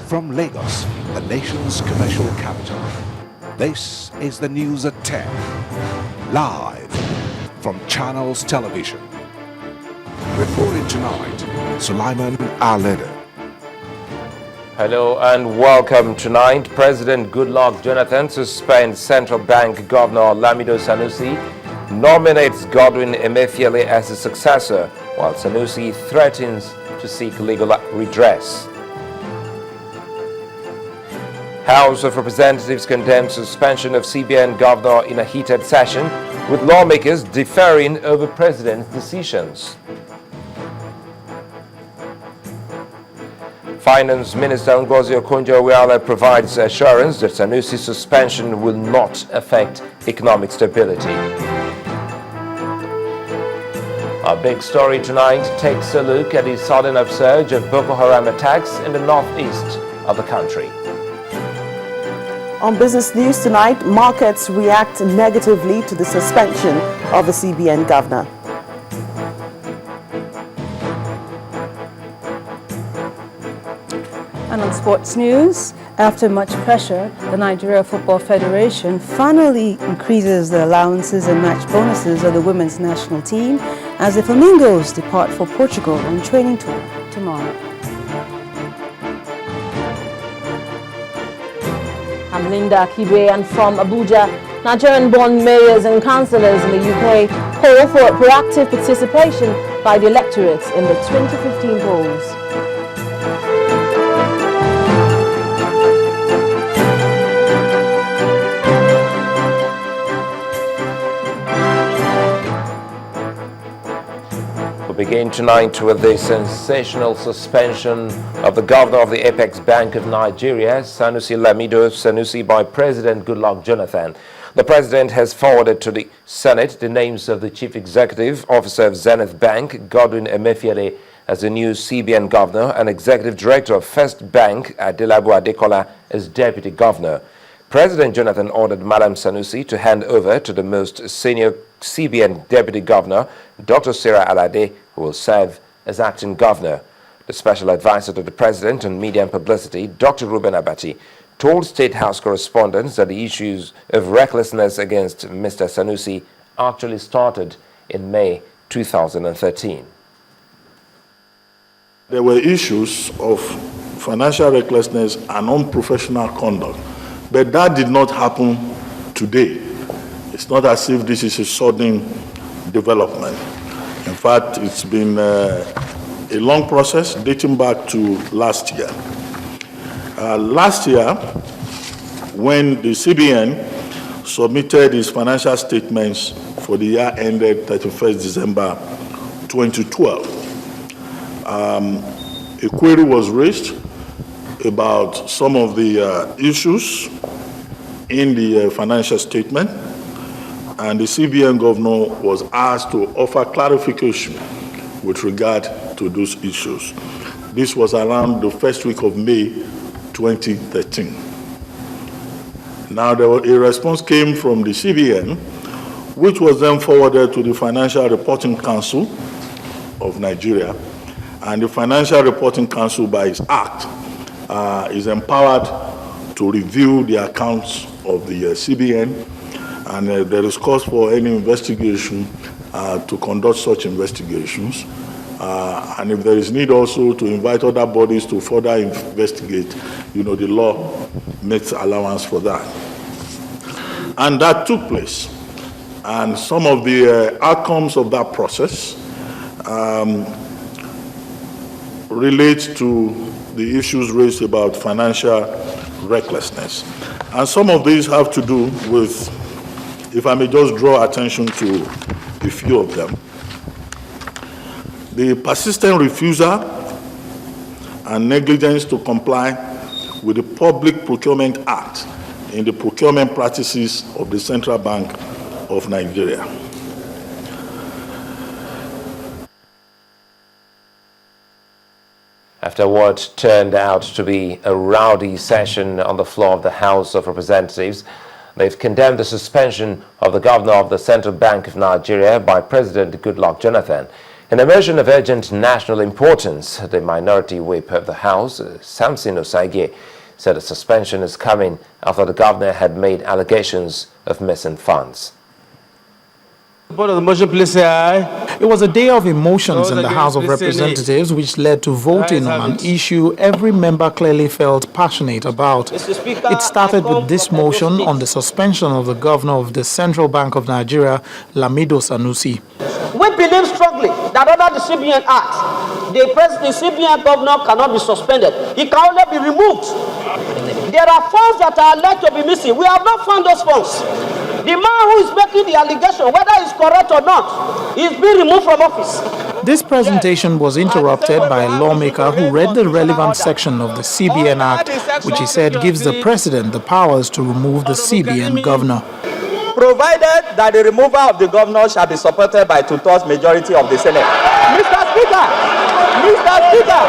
From Lagos, the nation's commercial capital, this is the news at 10, live from Channels Television. Reporting tonight, Sulaiman Alede. Hello and welcome. Tonight, President Goodluck Jonathan suspends Central Bank Governor Lamido Sanusi, nominates Godwin Emefiele as his successor, while Sanusi threatens to seek legal redress. House of Representatives condemns suspension of CBN Governor in a heated session, with lawmakers differing over President's decisions. Finance Minister Ngozi Okonjo-Iweala provides assurance that Sanusi's suspension will not affect economic stability. Our big story tonight takes a look at the sudden upsurge of Boko Haram attacks in the northeast of the country. On business news tonight, markets react negatively to the suspension of the CBN governor. And on sports news, after much pressure, the Nigeria Football Federation finally increases the allowances and match bonuses of the women's national team as the Flamingos depart for Portugal on training tour tomorrow. I'm Linda Kibe, and from Abuja, Nigerian-born mayors and councillors in the UK call for proactive participation by the electorate in the 2015 polls. We begin tonight with the sensational suspension of the governor of the Apex Bank of Nigeria, Sanusi Lamido Sanusi, by President Goodluck Jonathan. The president has forwarded to the Senate the names of the chief executive officer of Zenith Bank, Godwin Emefiele, as the new CBN governor, and executive director of First Bank, Adelabu Adekola, as deputy governor. President Jonathan ordered Madam Sanusi to hand over to the most senior CBN deputy governor, Dr. Sarah Alade, who will serve as acting governor. The special advisor to the president on media and publicity, Dr. Ruben Abati, told State House correspondents that the issues of recklessness against Mr. Sanusi actually started in May 2013. There were issues of financial recklessness and unprofessional conduct, but that did not happen today. It's not as if this is a sudden development. In fact, it's been a long process dating back to last year. Last year, when the CBN submitted its financial statements for the year ended 31st December 2012, a query was raised about some of the issues in the financial statement, and the CBN governor was asked to offer clarification with regard to those issues. This was around the first week of May 2013. Now, a response came from the CBN, which was then forwarded to the Financial Reporting Council of Nigeria, and the Financial Reporting Council, by its act, is empowered to review the accounts of the CBN, and there is cause for any investigation to conduct such investigations. And if there is need also to invite other bodies to further investigate, the law makes allowance for that. And that took place. And some of the outcomes of that process relate to the issues raised about financial recklessness. And some of these have to do with, if I may just draw attention to a few of them, the persistent refusal and negligence to comply with the Public Procurement Act in the procurement practices of the Central Bank of Nigeria. After what turned out to be a rowdy session on the floor of the House of Representatives, they've condemned the suspension of the governor of the Central Bank of Nigeria by President Goodluck Jonathan. In a motion of urgent national importance, the minority whip of the House, Samson Osagie, said the suspension is coming after the governor had made allegations of missing funds. Board of the motion, please say aye. It was a day of emotions in the House of Representatives, which led to voting on an issue every member clearly felt passionate about. It started with this motion on the suspension of the governor of the Central Bank of Nigeria, Lamido Sanusi. We believe strongly that under the CBN Act, the CBN governor cannot be suspended. He can only be removed. There are funds that are alleged to be missing. We have not found those funds. The man who is making the allegation, whether it's correct or not, is being removed from office. This presentation was interrupted by a lawmaker who read the relevant section of the CBN Act, which he said gives the president the powers to remove the CBN governor. Provided that the removal of the governor shall be supported by 2/3 majority of the Senate. Mr. Speaker! Mr. Speaker!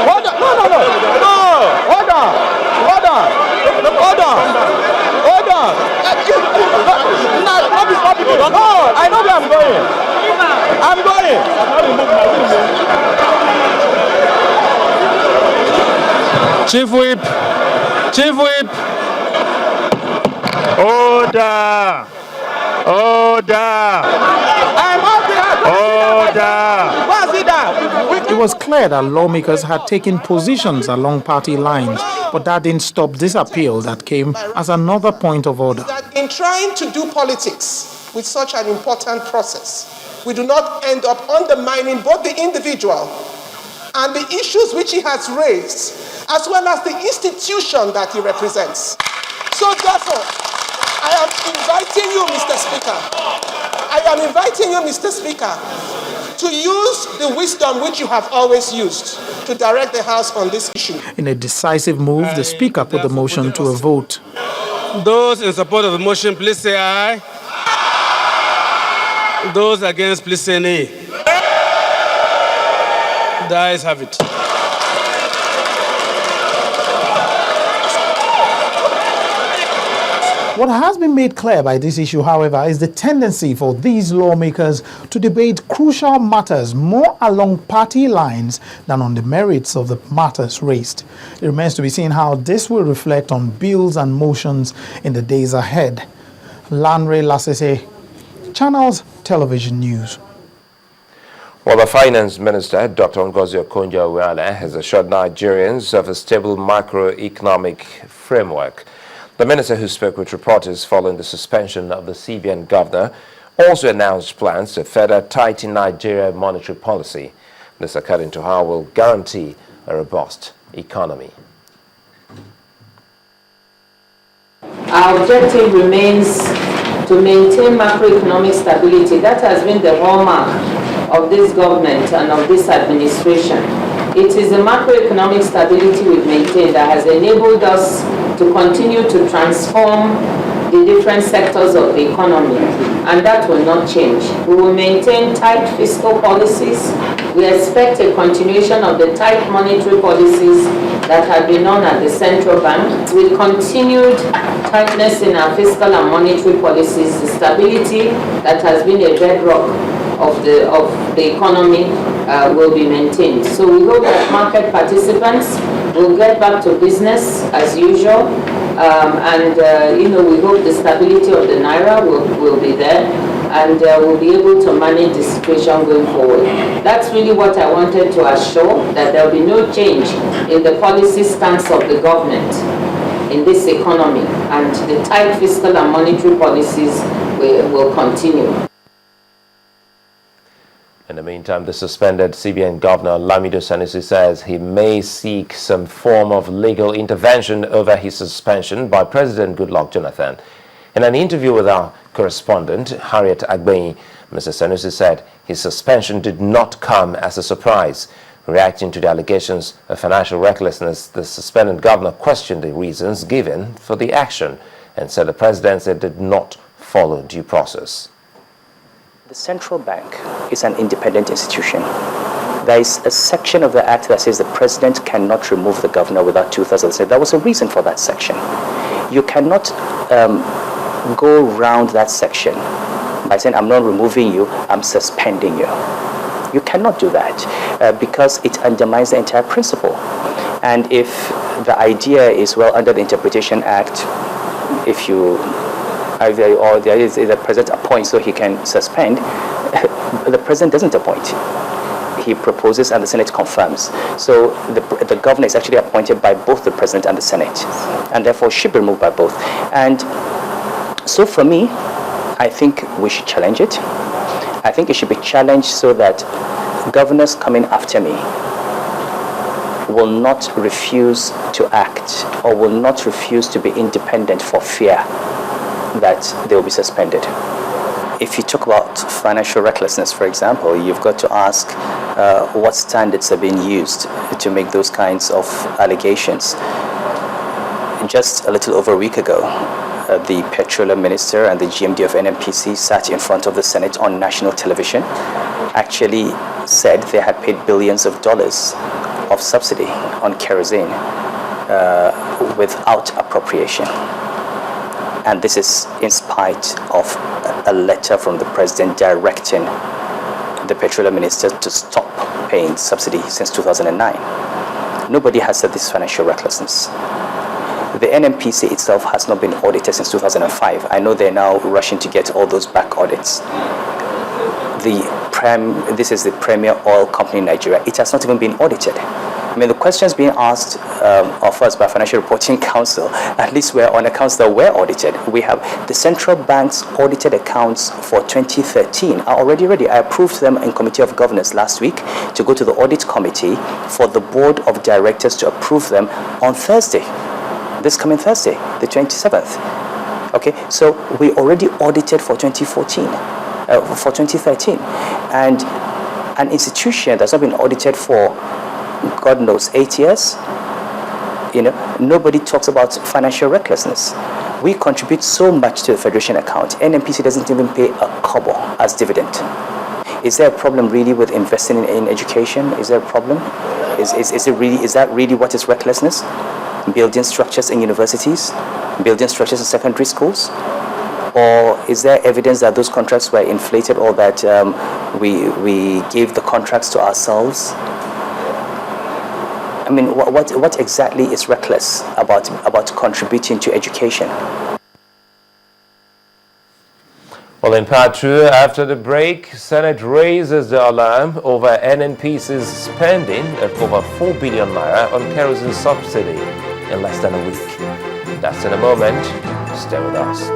Hold on! No! Hold on! No, I know where I'm going. Chief Whip! Order! It was clear that lawmakers had taken positions along party lines, but that didn't stop this appeal that came as another point of order. In trying to do politics with such an important process, we do not end up undermining both the individual and the issues which he has raised, as well as the institution that he represents. So therefore, I am inviting you, Mr. Speaker, to use the wisdom which you have always used to direct the House on this issue. In a decisive move, the Speaker put the motion to a vote. Those in support of the motion, please say aye. Those against, please say nay. The ayes have it. What has been made clear by this issue, however, is the tendency for these lawmakers to debate crucial matters more along party lines than on the merits of the matters raised. It remains to be seen how this will reflect on bills and motions in the days ahead. Lanre Lasese, Channels Television News. Well, the Finance Minister, Dr. Ngozi Okonjo-Iweala, has assured Nigerians of a stable macroeconomic framework. The minister, who spoke with reporters following the suspension of the CBN governor, also announced plans to further tighten Nigeria's monetary policy. This, according to her, will guarantee a robust economy. Our objective remains to maintain macroeconomic stability. That has been the hallmark of this government and of this administration. It is the macroeconomic stability we've maintained that has enabled us to continue to transform the different sectors of the economy, and that will not change. We will maintain tight fiscal policies. We expect a continuation of the tight monetary policies that have been on at the central bank. With continued tightness in our fiscal and monetary policies, the stability that has been a bedrock of the economy will be maintained. So we hope that market participants will get back to business as usual, we hope the stability of the naira will be there, and we'll be able to manage the situation going forward. That's really what I wanted to assure, that there will be no change in the policy stance of the government in this economy, and the tight fiscal and monetary policies will continue. In the meantime, the suspended CBN governor, Lamido Sanusi, says he may seek some form of legal intervention over his suspension by President Goodluck Jonathan. In an interview with our correspondent, Harriet Agbeyi, Mr. Sanusi said his suspension did not come as a surprise. Reacting to the allegations of financial recklessness, the suspended governor questioned the reasons given for the action and said the presidency did not follow due process. The central bank is an independent institution. There is a section of the act that says the president cannot remove the governor without 2/3 of the Senate. There was a reason for that section. You cannot go around that section by saying, I'm not removing you, I'm suspending you. You cannot do that because it undermines the entire principle. And if the idea is, well, under the Interpretation Act, if you or the idea is the president appoints so he can suspend, the president doesn't appoint. He proposes and the Senate confirms. So the governor is actually appointed by both the president and the Senate, and therefore should be removed by both. And so for me, I think we should challenge it. I think it should be challenged so that governors coming after me will not refuse to act or will not refuse to be independent for fear that they will be suspended. If you talk about financial recklessness, for example, you've got to ask what standards are being used to make those kinds of allegations. Just a little over a week ago, the petroleum minister and the GMD of NNPC sat in front of the Senate on national television, actually said they had paid billions of dollars of subsidy on kerosene without appropriation. And this is in spite of a letter from the president directing the petroleum minister to stop paying subsidy since 2009. Nobody has said this financial recklessness. The NNPC itself has not been audited since 2005. I know they're now rushing to get all those back audits. This is the premier oil company in Nigeria. It has not even been audited. I mean, the questions being asked of us by Financial Reporting Council, at least we're on accounts that were audited. We have the central bank's audited accounts for 2013 are already ready. I approved them in Committee of Governors last week to go to the audit committee for the board of directors to approve them on Thursday, this coming Thursday, the 27th. Okay, so we already audited for 2014, for 2013. And an institution that's not been audited for God knows 8 years, nobody talks about financial recklessness. We contribute so much to the Federation account. NNPC doesn't even pay a kobo as dividend. Is there a problem really with investing in education? Is there a problem? Is that really what is recklessness? Building structures in universities? Building structures in secondary schools? Or is there evidence that those contracts were inflated, or that we gave the contracts to ourselves? I mean, what exactly is reckless about contributing to education? Well, in part two, after the break, Senate raises the alarm over NNPC's spending of over 4 billion naira on kerosene subsidy in less than a week. That's in a moment. Stay with us.